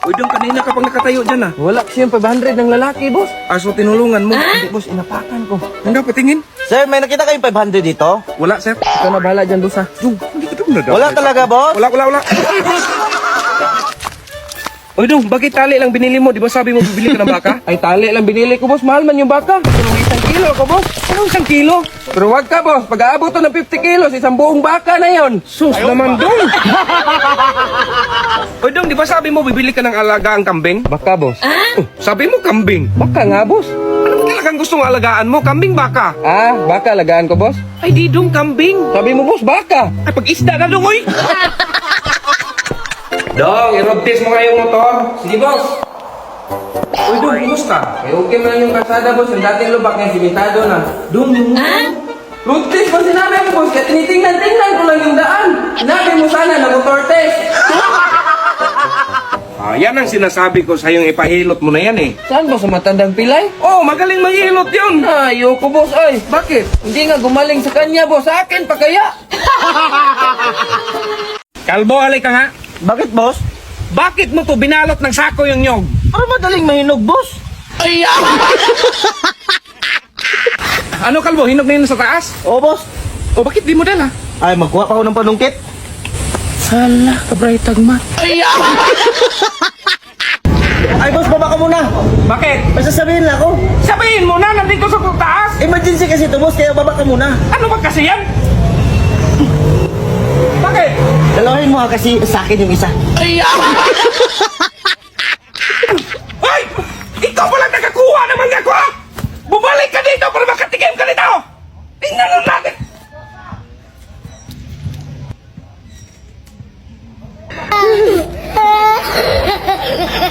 Uy, dong, kanina ka pang nakatayo dyan ah. Wala kasi yung 500 ng lalaki, boss. Aso tinulungan mo. Hindi, boss, inapakan ko. Hanggang patingin. Sir, may nakita kayong 500 dito? Wala, sir. Ikaw na bahala dyan, boss, ha? Dong, hindi ka dong nagawin. Wala talaga, boss? Wala. Uy, dong, bakit tali lang binili mo? Di ba sabi mo bibili ka ng baka? Ay, tali lang binili ko, boss. Mahal man yung baka. Pero may 1 kilo ko, boss. Anong 1 kilo? Pero wag ka, boss. Pag-aabot to ng 50 kilos, isang buong baka na yon. Sus naman, dong. Uy, dong, di ba sabi mo bibili ka ng alagaan kambing? Baka, boss. Oh, sabi mo kambing. Baka nga, boss. Ano ba talagang gustong alagaan mo? Kambing baka? Ah, baka lagaan ko, boss. Ay, di dong, kambing. Sabi mo, boss, baka. Ay, pag-isda na dong, uy. Dong, i-road test mo nga yung motor. Sige, boss. Uy, dong, kumusta? Ay, okay man yung kalsada, boss. Yung dating lubak niya, simentado na. Dong, yung... Road test ba sinabi mo, boss? Kaya tinitingnan-tingnan ko lang yung daan. Sinabi mo sana na motor test. Ah, yan ang sinasabi ko sa yung ipahilot mo na yan eh. Saan ba sa matandang pilay? Oh, magaling mahilot yun. Ayoko, boss, ay. Bakit? Hindi nga gumaling sa kanya, boss. Sa akin pa kaya? Kalbo, halika nga. Bakit, boss? Bakit mo to binalot ng sako yung nyog? Para madaling mahinog, boss. Ano, Kalbo? Hinog na yun sa taas? Oo, boss. O, bakit di mo dala? Ay, magkuha pa ako ng panungkit. Hala, kabray tagma. Ay, boss, baba ka muna. Bakit? May sasabihin lang ako. Sabihin mo na, nandito sa taas. Emergency kasi ito, boss, kaya baba ka muna. Ano ba kasi yan? Bakit? Dalawahin mo ha, kasi sa akin yung isa. Ay! Ikaw palang nakakuha naman ako! Bumalik ka dito para makatikim ka nito! Tingnan lang natin!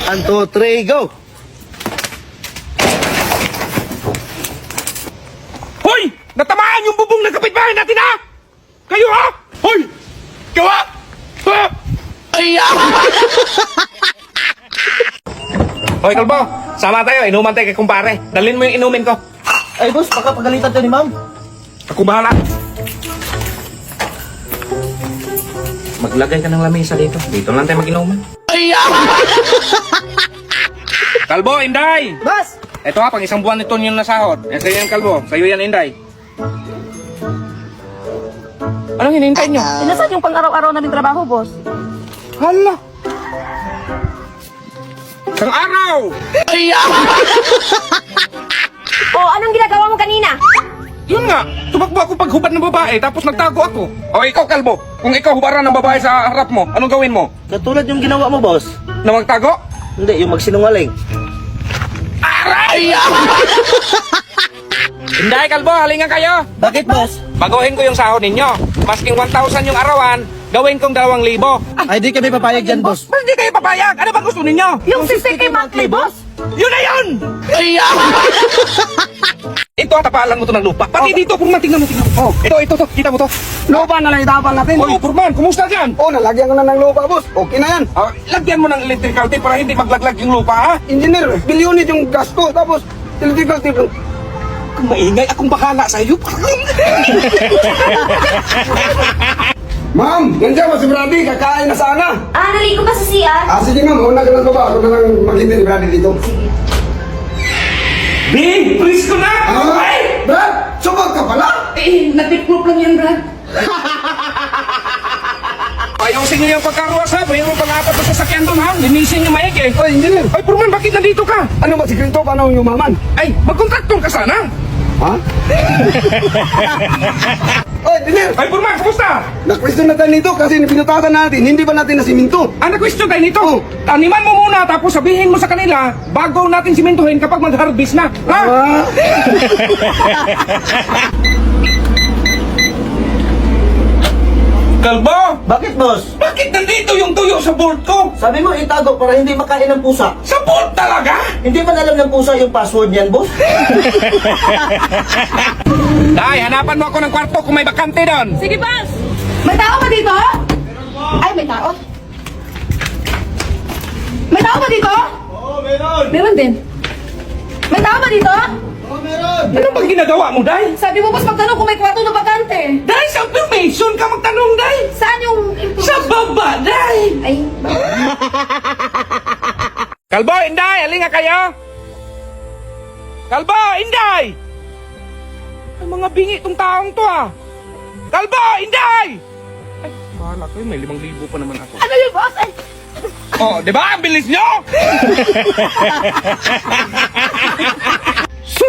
One, two, three, go! Hoy! Natamaan yung bubong ng kapitbahay natin ha! Kayo ha! Hoy! Gawa! Ha! Ay! Hoy, Kalbo! Sama tayo, inuman tayo kay kumpare. Dalhin mo yung inumin ko. Ay, boss, baka pagalitan to ni ma'am. Ako bahala. Maglagay ka ng lamesa dito. Dito lang tayo mag-inuman. Ay! Kalbo, Inday! Boss! Ito ha, pang isang buwan nito yung nasahod. Ito yan, Kalbo. Sa'yo yan, Inday. Anong hinihintay nyo? Nasaan yung pang-araw-araw namin trabaho, boss? Hala! Isang araw! Oh, anong ginagawa mo kanina? Yun nga, tumakbo ako paghubad ng babae tapos nagtago ako. O ikaw, Kalbo, kung ikaw hubaran ng babae sa harap mo, anong gawin mo? Katulad yung ginawa mo, boss. Na magtago? Hindi, yung magsinungaling. Aray! Inday, Kalbo, halingan kayo. Bakit, boss? Baguhin ko yung sahod ninyo. Masking 1,000 yung arawan, gawin kong 2,000. Ay, di kami papayag dyan, boss. Ba't di kayo papayag? Ano ba gusto ninyo? Yung 60K monthly, boss? Yun na yun! Ito, tapalan mo to ng lupa. Pati dito, Purman, tingnan mo. Oh, ito, kita mo to. Lupa na lang itapan natin. Oh, Purman, kumusta dyan? Oh, nalagyan ko na ng lupa, boss. Okay na yan. Lagyan mo ng electrical tape para hindi maglaglag yung lupa, ha? Engineer, bilyonit yung gas ko. Tapos, electrical tape. Kung maingay, akong bahala sa iyo. Ma'am, nandiyan ba si Brady? Kakain na sana. Naligo ba sa CR? Sige ma'am, una ka lang baba. Ako na lang maghintay ni Brady dito. Bing, please ko na! Ay! Brad, sumag ka pala? Natiklop lang yan, Brad. Ayusin niyo yung pagkaruwas, ha? Bayan mo pang-apat sa sasakyan doon, ha? Linisin niyo maigi. Oy, engineer. Ay, Purman, bakit nandito ka? Ano ba si Quinto? Paano yung maman? Ay, magkontraktor ka sana. Ha? Oy, engineer. Ay, Purman, kumusta? Na-question na tayo nito kasi pinutasan natin. Hindi ba natin nasiminto? Na-question tayo nito. Oh. Taniman mo muna, tapos sabihin mo sa kanila, bago natin simentuhin kapag mag-harvest na. Ha? Kalbo! Bakit, boss? Bakit nandito yung tuyo sa board ko? Sabi mo itago para hindi makain ng pusa. Sa board talaga? Hindi man alam ng pusa yung password niyan, boss? Day, hanapan mo ako ng kwarto kung may bakante doon. Sige, boss! May tao ba dito? Ay, may tao. May tao ba dito? Oo, meron. Meron din. May tao ba dito? Oo, meron. Ano bang ginagawa mo, Day? Sabi mo, boss, magtanong kung may kwarto na bakante. Day, sa information ka magtanong, Day. Saan yung... Sa baba, Day. Ay, Kalbo, Inday, alin nga kayo? Kalbo, Inday! Ay, mga bingi itong taong to ah. Kalbo, Inday! Ay, bahala kayo, may 5,000 pa naman ako. Ano yun, boss? Ay, Oh, di ba? Ang bilis nyo!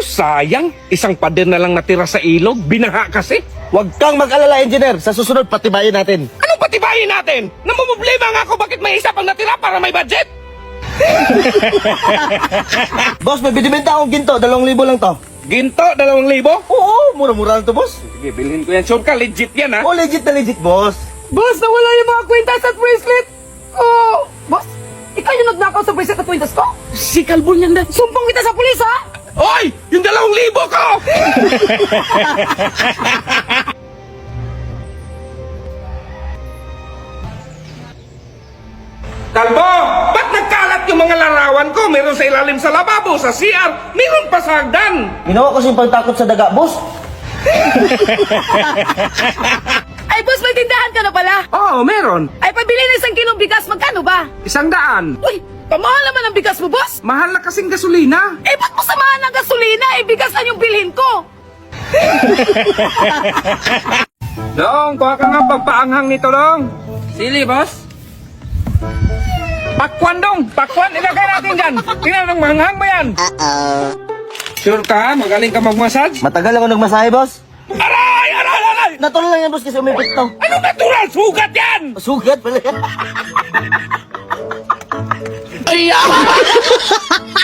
Sayang, isang pader na lang natira sa ilog. Binaha kasi. Huwag kang mag-alala, engineer. Sa susunod, patibayin natin. Anong patibayin natin? Namumblema nga ako bakit may isa pang natira para may budget? Boss, may binibenta akong ginto. 2,000 lang to. Ginto, 2,000? Oo, mura-mura lang to, boss. Sige, bilhin ko yan. Sure ka, legit yan ha? Oh, legit na legit, boss. boss, nawala yung mga kwintas at bracelet. Oh, boss, ikaw yung nagnakaw sa bracelet at kwintas ko? Si Kalbo niyan na. Sumbong kita sa pulis, ha? Oy! Yung 2,000 ko! Kalbo! Ba't nagkalat yung mga larawan ko? Meron sa ilalim sa lababo, sa CR, meron pa sa hagdan. Ginawa ko yung pagtakot sa daga, boss. Ay, boss, may tindahan ka na pala. Oo, meron. Ay, pabili ng 1 kilong bigas, magkano ba? 100. Uy, kamahal naman ang bigas mo, boss. Mahal na kasing gasolina. Eh, ba't mo samahan ng gasolina? Eh, bigas na yung bilhin ko. Dong, kuha ka nga pagpaanghang nito, Dong. Sili, boss. Pakwan, Dong. Pakwan, ilagay natin dyan. Tingnan ng manghang mo yan. Sure ka? Magaling ka mag-massage? Matagal ako nagmasahe, boss. Aray! Aray! Aray! Natuloy lang yan, boss, kasi umipit to. Ano natural? Sugat yan! Sugat pala yan.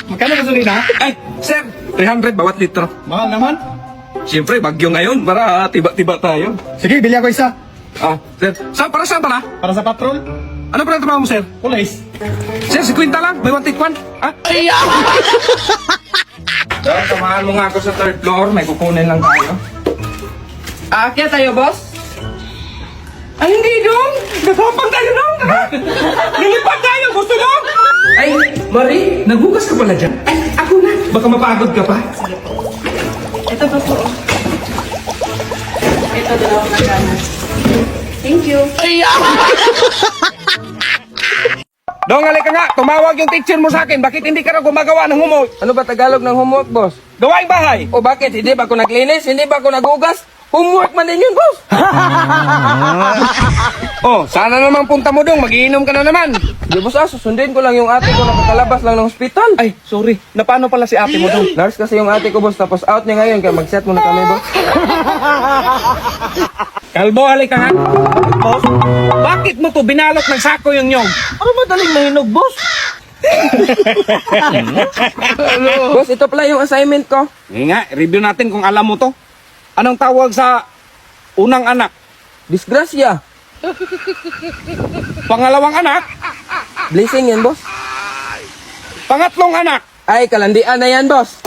Magkano gasolina? Ay, sir, 300 bawat litro. Mahal naman. Siyempre, bagyo ngayon para tiba-tiba tayo. Sige, bili ako isa. Ah, sir. Para saan pala? Para sa patrol. Ano pala trabaho mo, sir? Police. Sir, 50 lang. May 1 take 1. Ha? Sir, samahan mo nga ako sa 3rd floor. May kukunin lang tayo. Aakyat tayo, boss. Ay, hindi, Dong. Nagpapang tayo, Dong. Nilipad tayo. Gusto, Dong. Ay, Marie, nagbukas ka pala dyan. Ay, ako na. Baka mapagod ka pa. Ito pa po. Ito, 2 na ganas. Thank you. Dong, halika nga. Tumawag yung teacher mo sa akin. Bakit hindi ka na gumagawa ng homework? Ano ba Tagalog ng homework, boss? Gawaing bahay. O bakit? Hindi ba ako naglinis? Hindi ba ako nagugas? Homework man din yun, boss. Oh, sana naman punta mo, Dong. Magiinom ka na naman. Di, boss, susundin ko lang yung ate ko nakakalabas lang ng hospital. Ay, sorry. Napano pala si ate mo, Dong? Nurse kasi yung ate ko, boss. Tapos out niya ngayon. Kaya mag-set muna kami, boss. Kalbo, halika nga. Boss, bakit mo to binalot ng sako yung nyog? Ano madaling mahinog, boss? Boss, ito pala yung assignment ko. Hindi nga, review natin kung alam mo to. Anong tawag sa unang anak? Disgrasya. Pangalawang anak? Blessing yan, boss. Pangatlong anak? Ay, kalandian na yan, boss.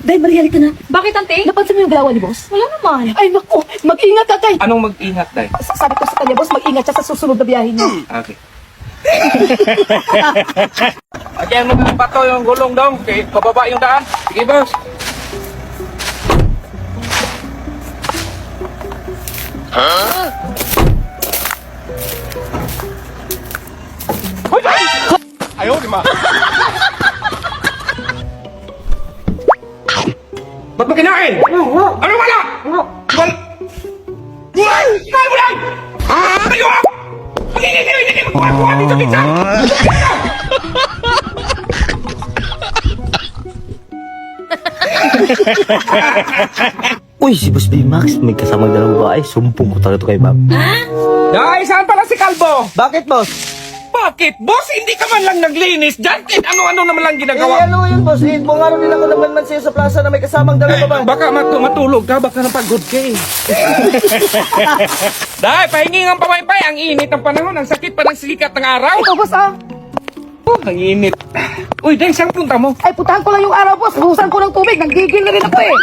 Day, Maria, halika na. Bakit, ante? Napansin mo yung galawan ni boss? Wala naman. Ay, naku. Mag-ingat ka, Day. Anong mag-ingat, Day? Sabi ko sa kanya, boss, mag-ingat siya sa susunod na biyahe niya. Okay. Ayan mo pa to yung gulong, Dong. Okay, pababa yung daan. Sige, boss. Ayaw, di ma. Ba't mo kinain? Ano wala? Wala. Buwan! Kaya mo lang! Ayaw ah! Hindi magkuha dito, pizza! Uy, si Boss B-Max, may kasamang dalawang babae. Sumpong ko talaga ito kay Bob. Day, saan pala si Kalbo? Bakit, boss? Bakit? Boss, hindi ka man lang naglinis dyan. Ano-ano naman lang Eh, ginagawa. ano yun, boss? Eh, kung ano din ako naman sa'yo sa plaza na may kasamang dalawang babae. Baka matulog ka, baka napagod ka eh. Day, pahingi ng pamaypay. Ang init ng panahon, ang sakit pa ng sikat ng araw. Ito, boss, ah. Oh, ang init. Uy, Day, saan punta mo? Ay, putahan ko lang yung araw, boss. Buhusan ko ng tubig. Nanggigil na rin ako, eh.